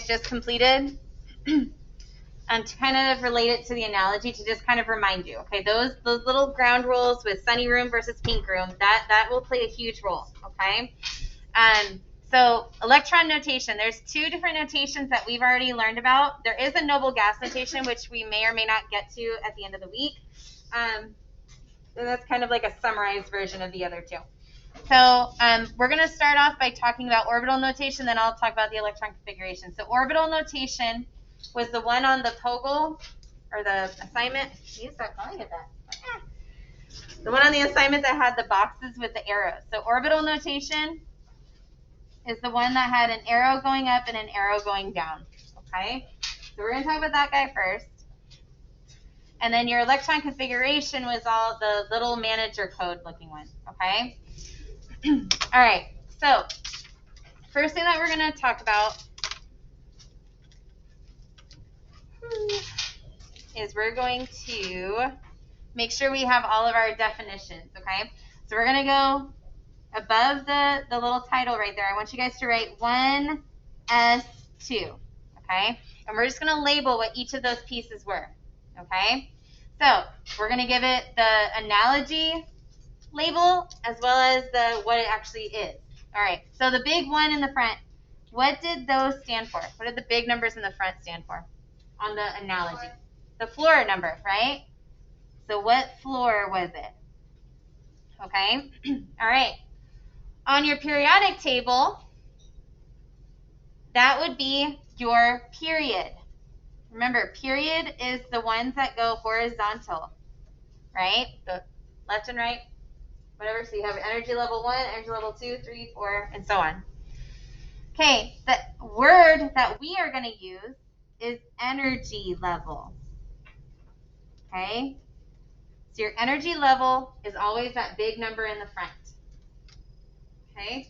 just completed, and to kind of relate it to the analogy, to just kind of remind you, okay, those little ground rules with sunny room versus pink room, that will play a huge role, okay? So electron notation, there's two different notations that we've already learned about. There is a noble gas notation, which we may or may not get to at the end of the week. And that's kind of like a summarized version of the other two. So we're going to start off by talking about orbital notation, then I'll talk about the electron configuration. So orbital notation was the one on the POGL, or the assignment. You start calling it that. The one on the assignment that had the boxes with the arrows. So orbital notation is the one that had an arrow going up and an arrow going down. Okay? So we're going to talk about that guy first. And then your electron configuration was all the little manager code looking one. Okay? All right. So first thing that we're going to talk about is we're going to make sure we have all of our definitions. Okay? So we're going to go above the little title right there. I want you guys to write 1S2, okay? And we're just going to label what each of those pieces were, okay? So we're going to give it the analogy label as well as what it actually is. All right, so the big one in the front, what did those stand for? What did the big numbers in the front stand for on the analogy? The floor number, right? So what floor was it? Okay, all right. On your periodic table, that would be your period. Remember, period is the ones that go horizontal, right? The left and right, whatever. So you have energy level 1, energy level 2, 3, 4, and so on. Okay, the word that we are going to use is energy level. Okay? So your energy level is always that big number in the front. Okay?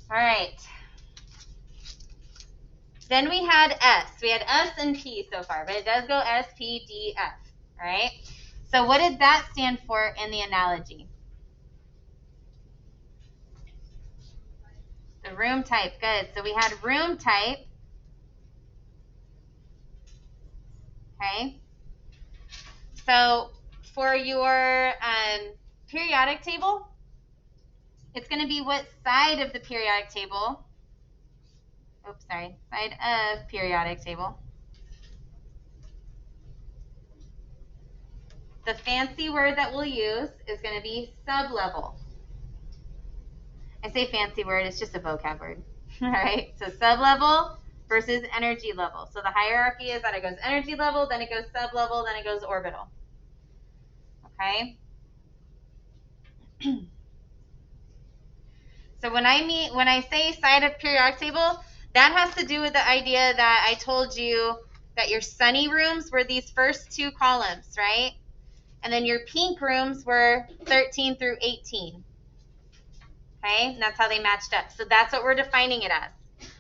All right. Then we had S. We had S and P so far, but it does go S, P, D, F. All right? So what did that stand for in the analogy? The room type. Good. So we had room type. Okay? So for your periodic table, it's going to be what side of the periodic table. Oops, sorry. Side of periodic table. The fancy word that we'll use is going to be sublevel. I say fancy word, it's just a vocab word. All right, so sublevel versus energy level. So the hierarchy is that it goes energy level, then it goes sublevel, then it goes orbital. Okay? So when I say side of periodic table, that has to do with the idea that I told you that your sunny rooms were these first two columns, right? And then your pink rooms were 13 through 18. Okay, and that's how they matched up. So that's what we're defining it as.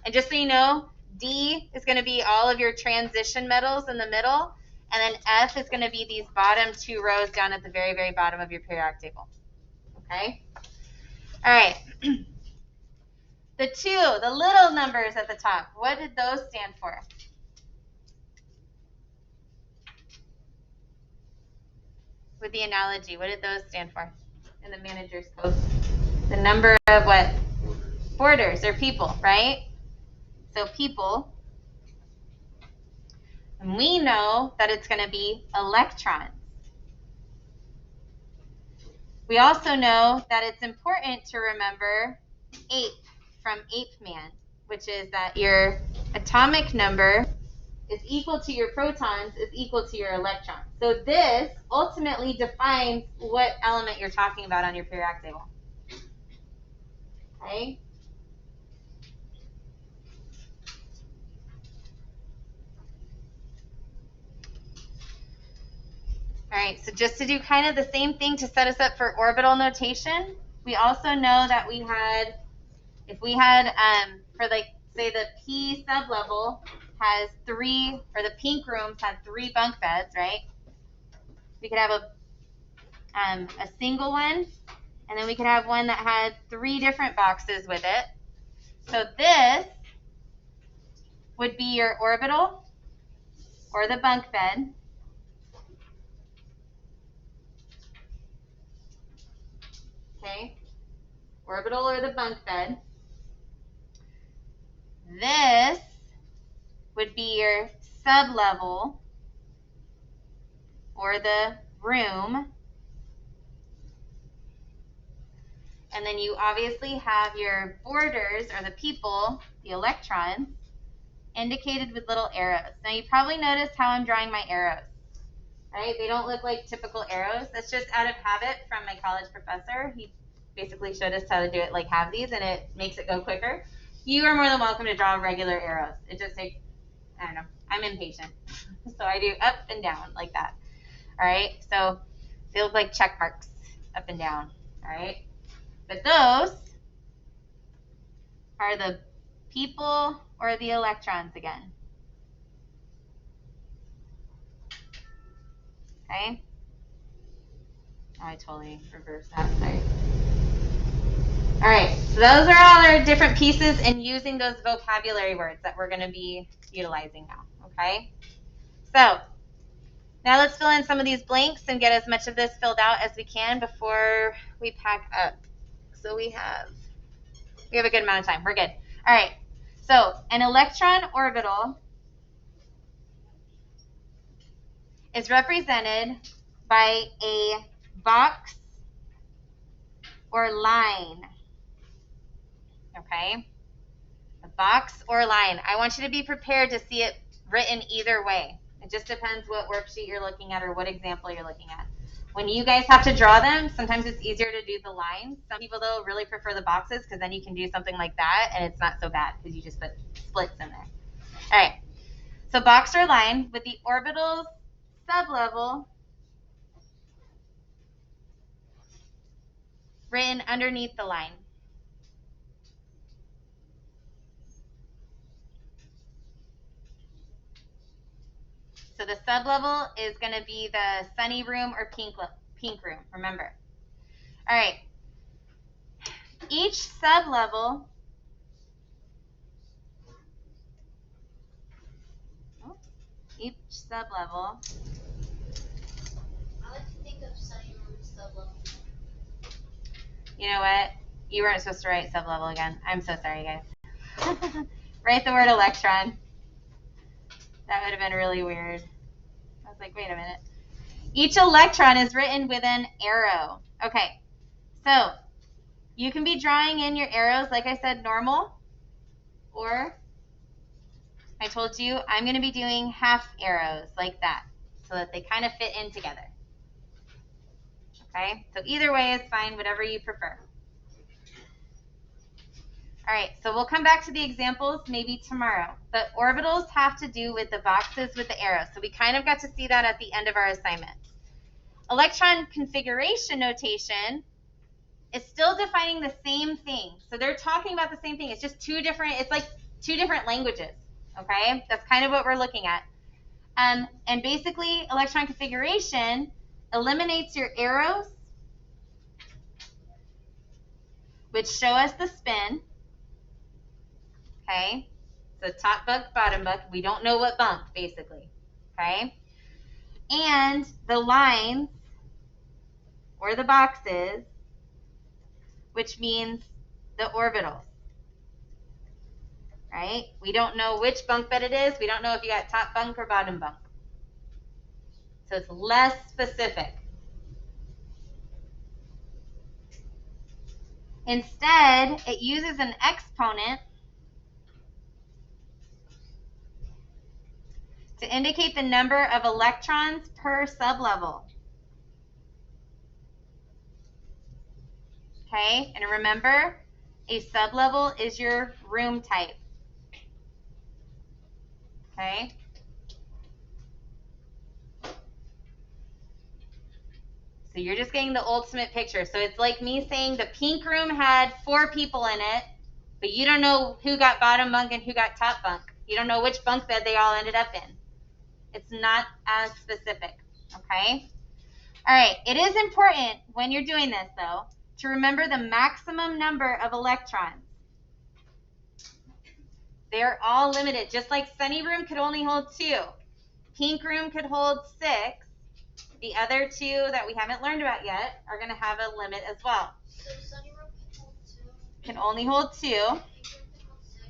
And just so you know, D is going to be all of your transition metals in the middle, and then F is going to be these bottom two rows down at the very, very bottom of your periodic table. Okay? All right. The little numbers at the top, what did those stand for? With the analogy, what did those stand for in the manager's code? The number of what? Borders or people, right? So people. And we know that it's going to be electrons. We also know that it's important to remember ape from Ape Man, which is that your atomic number is equal to your protons is equal to your electrons. So this ultimately defines what element you're talking about on your periodic table. Okay? All right, so just to do kind of the same thing to set us up for orbital notation, we also know that we had, if we had, for like, say the P sublevel has 3, or the pink rooms had 3 bunk beds, right? We could have a single one, and then we could have one that had 3 different boxes with it. So this would be your orbital or the bunk bed. Okay, orbital or the bunk bed. This would be your sublevel or the room. And then you obviously have your borders or the people, the electrons, indicated with little arrows. Now you probably noticed how I'm drawing my arrows, right? They don't look like typical arrows. That's just out of habit from my college professor. He basically showed us how to do it like halvesies, and it makes it go quicker. You are more than welcome to draw regular arrows. It just takes, I don't know, I'm impatient. So I do up and down like that. All right, so they look like check marks up and down. All right, but those are the people or the electrons again. Okay, oh, I totally reversed that. Sorry. All right, so those are all our different pieces and using those vocabulary words that we're going to be utilizing now. Okay, so now let's fill in some of these blanks and get as much of this filled out as we can before we pack up. So we have a good amount of time. We're good. All right. So an electron orbital is represented by a box or line. Okay? A box or line. I want you to be prepared to see it written either way. It just depends what worksheet you're looking at or what example you're looking at. When you guys have to draw them, sometimes it's easier to do the lines. Some people, though, really prefer the boxes because then you can do something like that and it's not so bad because you just put splits in there. All right. So box or line with the orbital's sublevel written underneath the line. So the sublevel is going to be the sunny room or pink room, remember. All right. Each sublevel I like to think of sunny room as sublevel. You know what? You weren't supposed to write sublevel again. I'm so sorry, guys. Write the word electron. That would have been really weird. I was like, wait a minute. Each electron is written with an arrow. Okay, so you can be drawing in your arrows, like I said, normal, or I told you I'm going to be doing half arrows like that so that they kind of fit in together. Okay, so either way is fine, whatever you prefer. All right, so we'll come back to the examples maybe tomorrow. But orbitals have to do with the boxes with the arrows. So we kind of got to see that at the end of our assignment. Electron configuration notation is still defining the same thing. So they're talking about the same thing. It's just it's like two different languages. Okay, that's kind of what we're looking at. And basically, electron configuration eliminates your arrows, which show us the spin. Okay, so top bunk, bottom bunk. We don't know what bunk, basically. Okay, and the lines or the boxes, which means the orbitals. Right? We don't know which bunk bed it is. We don't know if you got top bunk or bottom bunk. So it's less specific. Instead, it uses an exponent to indicate the number of electrons per sublevel. Okay, and remember, a sublevel is your room type. Okay? So you're just getting the ultimate picture. So it's like me saying the pink room had 4 people in it, but you don't know who got bottom bunk and who got top bunk. You don't know which bunk bed they all ended up in. It's not as specific, okay? All right, it is important when you're doing this, though, to remember the maximum number of electrons. They're all limited. Just like sunny room could only hold 2. Pink room could hold 6. The other 2 that we haven't learned about yet are going to have a limit as well. So sunny room can hold 2. Can only hold 2. Pink room can hold 6.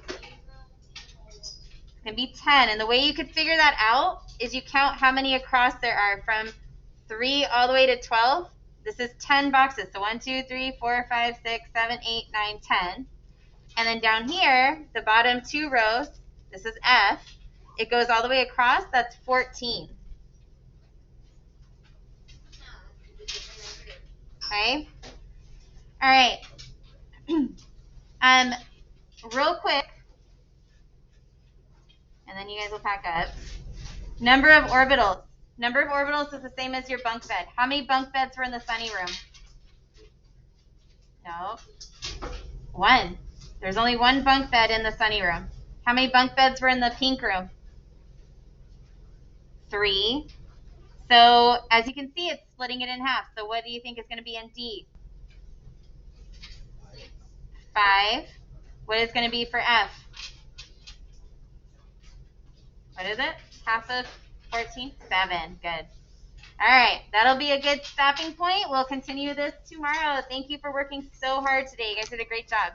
Green room can hold It can be 10. And the way you could figure that out is you count how many across there are from 3 all the way to 12. This is 10 boxes. So 1, 2, 3, 4, 5, 6, 7, 8, 9, 10. And then down here, the bottom 2 rows, this is F. It goes all the way across. That's 14. Okay? All right. Real quick, and then you guys will pack up. Number of orbitals. Number of orbitals is the same as your bunk bed. How many bunk beds were in the sunny room? No. 1. There's only 1 bunk bed in the sunny room. How many bunk beds were in the pink room? 3. So as you can see, it's splitting it in half. So what do you think is going to be in D? 5. What is going to be for F? What is it? Half of 14? 7. Good. All right. That'll be a good stopping point. We'll continue this tomorrow. Thank you for working so hard today. You guys did a great job.